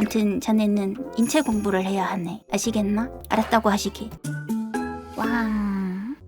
암튼 자네는 인체 공부를 해야 하네. 아시겠나? 알았다고 하시게. 와.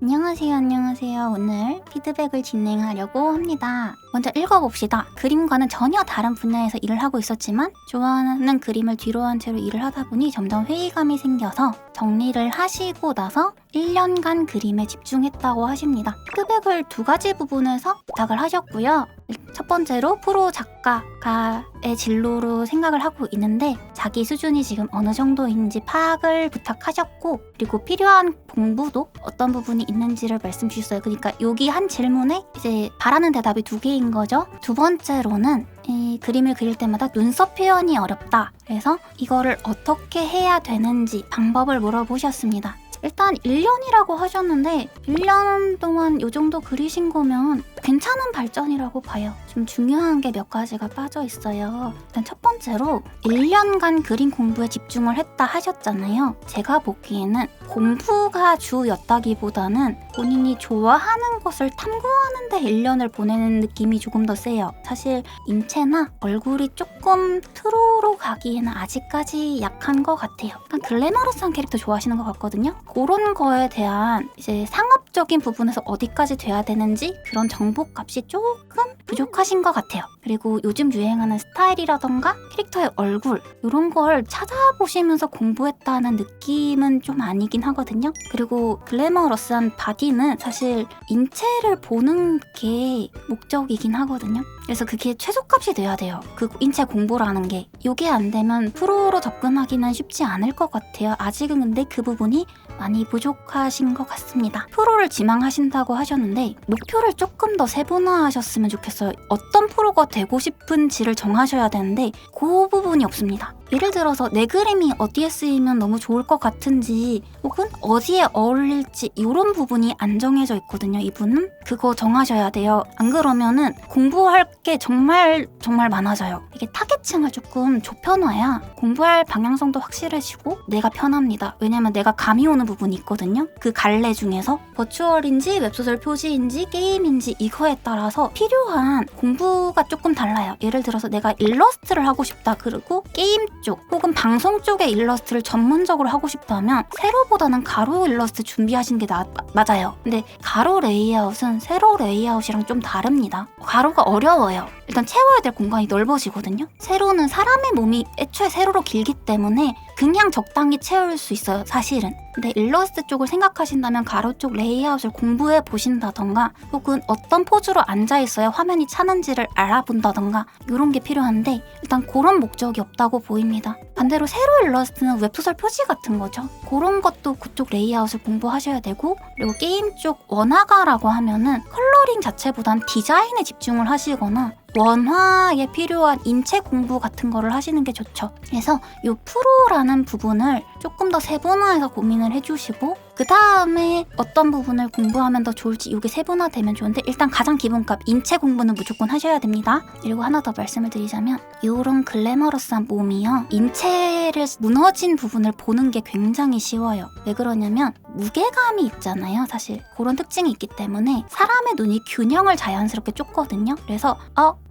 안녕하세요. 오늘 피드백을 진행하려고 합니다. 먼저 읽어봅시다. 그림과는 전혀 다른 분야에서 일을 하고 있었지만 좋아하는 그림을 뒤로 한 채로 일을 하다 보니 점점 회의감이 생겨서 정리를 하시고 나서 1년간 그림에 집중했다고 하십니다. 피드백을 두 가지 부분에서 부탁을 하셨고요. 첫 번째로 프로 작가가의 진로로 생각을 하고 있는데 자기 수준이 지금 어느 정도인지 파악을 부탁하셨고, 그리고 필요한 공부도 어떤 부분이 있는지를 말씀 주셨어요. 그러니까 여기 한 질문에 이제 바라는 대답이 두 개인 거죠. 두 번째로는 이 그림을 그릴 때마다 눈썹 표현이 어렵다. 그래서 이거를 어떻게 해야 되는지 방법을 물어보셨습니다. 일단 1년이라고 하셨는데 1년 동안 이 정도 그리신 거면 괜찮은 발전이라고 봐요. 좀 중요한 게 몇 가지가 빠져 있어요. 일단 첫 번째로 1년간 그림 공부에 집중을 했다 하셨잖아요. 제가 보기에는 공부가 주였다기보다는 본인이 좋아하는 것을 탐구하는 데 1년을 보내는 느낌이 조금 더 세요. 사실 인체나 얼굴이 조금 프로로 가기에는 아직까지 약한 것 같아요. 약간 글래머러스한 캐릭터 좋아하시는 것 같거든요. 그런 거에 대한 이제 상업적인 부분에서 어디까지 돼야 되는지 그런 정보값이 조금 부족하신 것 같아요. 그리고 요즘 유행하는 스타일이라던가 캐릭터의 얼굴 이런 걸 찾아보시면서 공부했다는 느낌은 좀 아니긴 하거든요. 그리고 글래머러스한 바디는 사실 인체를 보는 게 목적이긴 하거든요. 그래서 그게 최소값이 돼야 돼요. 그 인체 공부라는 게. 이게 안 되면 프로로 접근하기는 쉽지 않을 것 같아요. 아직은 근데 그 부분이 많이 부족하신 것 같습니다. 프로를 지망하신다고 하셨는데 목표를 조금 더 세분화하셨으면 좋겠어요. 어떤 프로가 되고 싶은지를 정하셔야 되는데 그 부분이 없습니다. 예를 들어서 내 그림이 어디에 쓰이면 너무 좋을 것 같은지 혹은 어디에 어울릴지 이런 부분이 안 정해져 있거든요. 이분은 그거 정하셔야 돼요. 안 그러면은 공부할 게 정말 많아져요. 이게 타겟층을 조금 좁혀놔야 공부할 방향성도 확실해지고 내가 편합니다. 왜냐면 내가 감이 오는 부분이 있거든요. 그 갈래 중에서 버추얼인지 웹소설 표지인지 게임인지 이거에 따라서 필요한 공부가 조금 달라요. 예를 들어서 내가 일러스트를 하고 싶다. 그리고 게임 쪽 혹은 방송 쪽의 일러스트를 전문적으로 하고 싶다면 세로보다는 가로 일러스트 준비하시는 게 맞아요. 근데 가로 레이아웃은 세로 레이아웃이랑 좀 다릅니다. 가로가 어려워요. 일단 채워야 될 공간이 넓어지거든요. 세로는 사람의 몸이 애초에 세로로 길기 때문에 그냥 적당히 채울 수 있어요, 사실은. 근데 일러스트 쪽을 생각하신다면 가로 쪽 레이아웃을 공부해 보신다던가 혹은 어떤 포즈로 앉아있어야 화면이 차는지를 알아본다던가 이런 게 필요한데 일단 그런 목적이 없다고 보입니다. 반대로 세로 일러스트는 웹소설 표지 같은 거죠. 그런 것도 그쪽 레이아웃을 공부하셔야 되고, 그리고 게임 쪽 원화가라고 하면은 컬러링 자체보단 디자인에 집중을 하시거나 원화에 필요한 인체 공부 같은 거를 하시는 게 좋죠. 그래서 이 프로라는 부분을 조금 더 세분화해서 고민을 해주시고 그 다음에 어떤 부분을 공부하면 더 좋을지 이게 세분화되면 좋은데 일단 가장 기본값 인체 공부는 무조건 하셔야 됩니다. 그리고 하나 더 말씀을 드리자면 이런 글래머러스한 몸이요. 인체를 무너진 부분을 보는 게 굉장히 쉬워요. 왜 그러냐면 무게감이 있잖아요. 사실 그런 특징이 있기 때문에 사람의 눈이 균형을 자연스럽게 쫓거든요. 그래서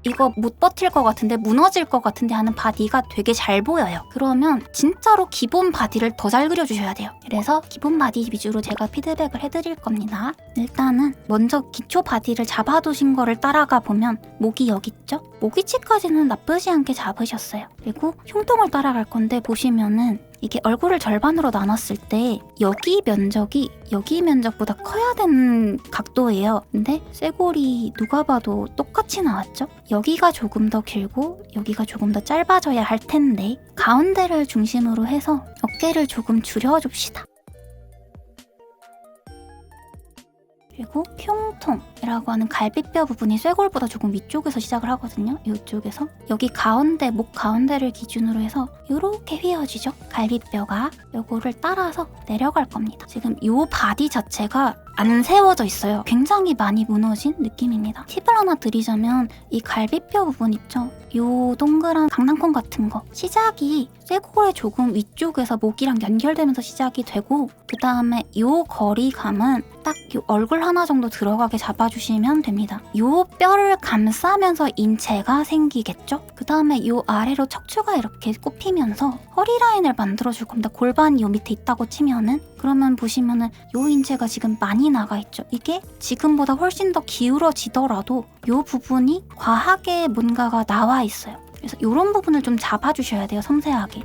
이거 못 버틸 것 같은데 무너질 것 같은데 하는 바디가 되게 잘 보여요. 그러면 진짜로 기본 바디를 더 잘 그려주셔야 돼요. 그래서 기본 바디 위주로 제가 피드백을 해드릴 겁니다. 일단은 먼저 기초 바디를 잡아두신 거를 따라가 보면 목이 여기 있죠? 목 위치까지는 나쁘지 않게 잡으셨어요. 그리고 흉통을 따라갈 건데 보시면은 이게 얼굴을 절반으로 나눴을 때 여기 면적이 여기 면적보다 커야 되는 각도예요. 근데 쇄골이 누가 봐도 똑같이 나왔죠? 여기가 조금 더 길고 여기가 조금 더 짧아져야 할 텐데 가운데를 중심으로 해서 어깨를 조금 줄여줍시다. 그리고 흉통이라고 하는 갈비뼈 부분이 쇄골보다 조금 위쪽에서 시작을 하거든요. 이쪽에서 여기 가운데, 목 가운데를 기준으로 해서 이렇게 휘어지죠. 갈비뼈가 요거를 따라서 내려갈 겁니다. 지금 요 바디 자체가 안 세워져 있어요. 굉장히 많이 무너진 느낌입니다. 팁을 하나 드리자면 이 갈비뼈 부분 있죠? 요 동그란 강낭콩 같은 거 시작이 쇄골의 조금 위쪽에서 목이랑 연결되면서 시작이 되고 그 다음에 요 거리감은 딱 요 얼굴 하나 정도 들어가게 잡아주시면 됩니다. 요 뼈를 감싸면서 인체가 생기겠죠? 그 다음에 요 아래로 척추가 이렇게 꼽히면서 허리 라인을 만들어줄 겁니다. 골반이 요 밑에 있다고 치면은 그러면 보시면은 요 인체가 지금 많이 나가 있죠. 이게 지금보다 훨씬 더 기울어지더라도 요 부분이 과하게 뭔가가 나와 있어요. 그래서 이런 부분을 좀 잡아주셔야 돼요. 섬세하게.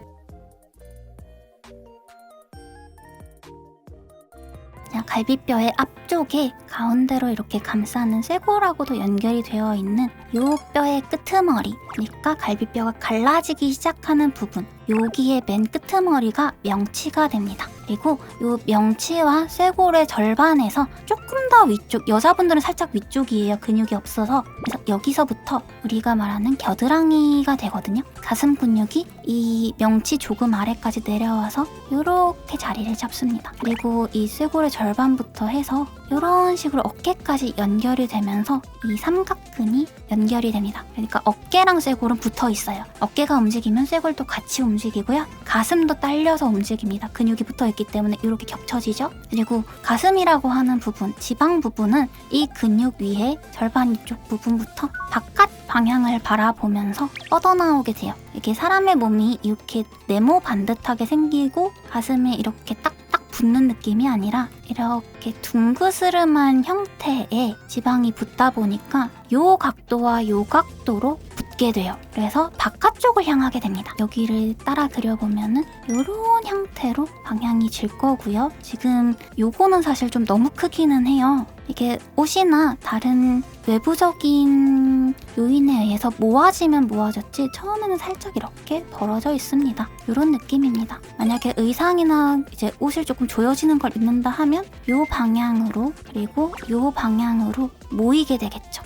자, 갈비뼈의 앞쪽에 가운데로 이렇게 감싸는 쇄골하고도 연결이 되어 있는 요 뼈의 끄트머리, 그러니까 갈비뼈가 갈라지기 시작하는 부분, 여기에 맨 끄트머리가 명치가 됩니다. 그리고 요 명치와 쇄골의 절반에서 조금 더 위쪽, 여자분들은 살짝 위쪽이에요. 근육이 없어서. 그래서 여기서부터 우리가 말하는 겨드랑이가 되거든요. 가슴 근육이 이 명치 조금 아래까지 내려와서 이렇게 자리를 잡습니다. 그리고 이 쇄골의 절반부터 해서 이런 식으로 어깨까지 연결이 되면서 이 삼각근이 연결이 됩니다. 그러니까 어깨랑 쇄골은 붙어 있어요. 어깨가 움직이면 쇄골도 같이 움직이고요. 가슴도 딸려서 움직입니다. 근육이 붙어 있기 때문에 이렇게 겹쳐지죠. 그리고 가슴이라고 하는 부분, 지방 부분은 이 근육 위에 절반 이쪽 부분부터 바깥 방향을 바라보면서 뻗어나오게 돼요. 이게 사람의 몸이 이렇게 네모 반듯하게 생기고 가슴에 이렇게 딱딱 붙는 느낌이 아니라 이렇게 둥그스름한 형태의 지방이 붙다 보니까 요 각도와 요 각도로 붙게 돼요. 그래서 바깥쪽을 향하게 됩니다. 여기를 따라 그려보면은 요런 형태로 방향이 질 거고요. 지금 요거는 사실 좀 너무 크기는 해요. 이게 옷이나 다른 외부적인 요인에 의해서 모아지면 모아졌지 처음에는 살짝 이렇게 벌어져 있습니다. 이런 느낌입니다. 만약에 의상이나 이제 옷을 조금 조여지는 걸 입는다 하면 요 방향으로 그리고 요 방향으로 모이게 되겠죠.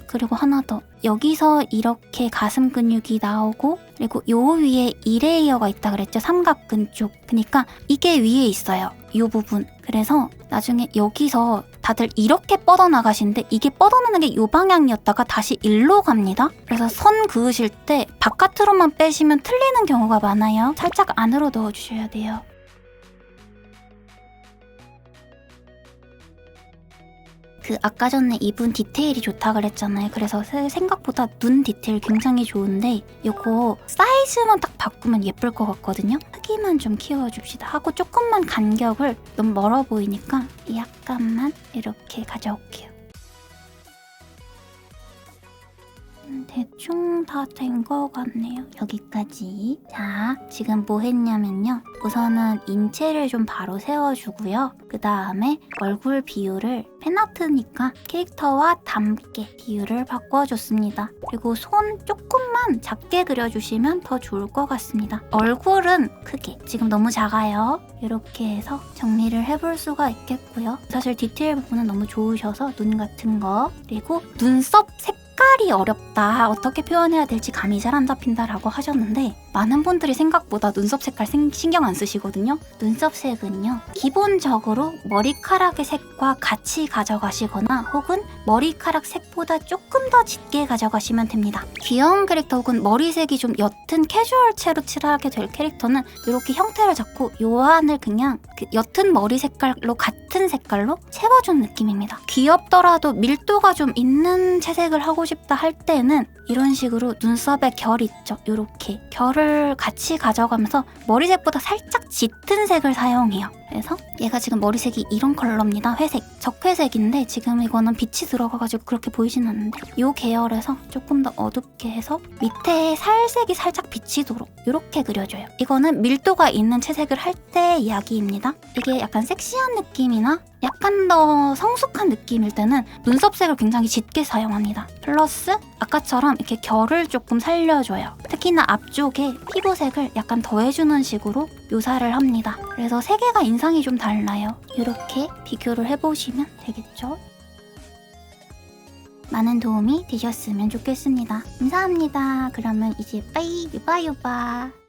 그리고 하나 더. 여기서 이렇게 가슴 근육이 나오고 그리고 요 위에 2레이어가 있다 그랬죠? 삼각근 쪽. 그러니까 이게 위에 있어요. 요 부분. 그래서 나중에 여기서 다들 이렇게 뻗어나가시는데 이게 뻗어나는 게 요 방향이었다가 다시 일로 갑니다. 그래서 선 그으실 때 바깥으로만 빼시면 틀리는 경우가 많아요. 살짝 안으로 넣어주셔야 돼요. 아까 전에 입은 디테일이 좋다 그랬잖아요. 그래서 생각보다 눈 디테일 굉장히 좋은데 이거 사이즈만 딱 바꾸면 예쁠 것 같거든요. 크기만 좀 키워줍시다 하고 조금만 간격을 너무 멀어 보이니까 약간만 이렇게 가져올게요. 대충 다 된 것 같네요. 여기까지. 자, 지금 뭐 했냐면요. 우선은 인체를 좀 바로 세워주고요. 그 다음에 얼굴 비율을 팬아트니까 캐릭터와 닮게 비율을 바꿔줬습니다. 그리고 손 조금만 작게 그려주시면 더 좋을 것 같습니다. 얼굴은 크게, 지금 너무 작아요. 이렇게 해서 정리를 해볼 수가 있겠고요. 사실 디테일 부분은 너무 좋으셔서 눈 같은 거, 그리고 눈썹 색깔이 어렵다. 어떻게 표현해야 될지 감이 잘 안 잡힌다라고 하셨는데 많은 분들이 생각보다 눈썹 색깔 신경 안 쓰시거든요. 눈썹 색은요. 기본적으로 머리카락의 색과 같이 가져가시거나 혹은 머리카락 색보다 조금 더 짙게 가져가시면 됩니다. 귀여운 캐릭터 혹은 머리색이 좀 옅은 캐주얼체로 칠하게 될 캐릭터는 이렇게 형태를 잡고 요 안을 그냥 옅은 머리 색깔로 같은 색깔로 채워준 느낌입니다. 귀엽더라도 밀도가 좀 있는 채색을 하고 싶다 할 때는 이런 식으로 눈썹에 결 있죠. 이렇게 결을 같이 가져가면서 머리색보다 살짝 짙은 색을 사용해요. 그래서 얘가 지금 머리색이 이런 컬러입니다. 회색, 적회색인데 지금 이거는 빛이 들어가가지고 그렇게 보이진 않는데 이 계열에서 조금 더 어둡게 해서 밑에 살색이 살짝 비치도록 이렇게 그려줘요. 이거는 밀도가 있는 채색을 할 때 이야기입니다. 이게 약간 섹시한 느낌이나 약간 더 성숙한 느낌일 때는 눈썹색을 굉장히 짙게 사용합니다. 플러스 아까처럼 이렇게 결을 조금 살려줘요. 특히나 앞쪽에 피부색을 약간 더해주는 식으로 묘사를 합니다. 그래서 세 개가 인상이 좀 달라요. 이렇게 비교를 해보시면 되겠죠? 많은 도움이 되셨으면 좋겠습니다. 감사합니다. 그러면 이제 빠이 유바유바.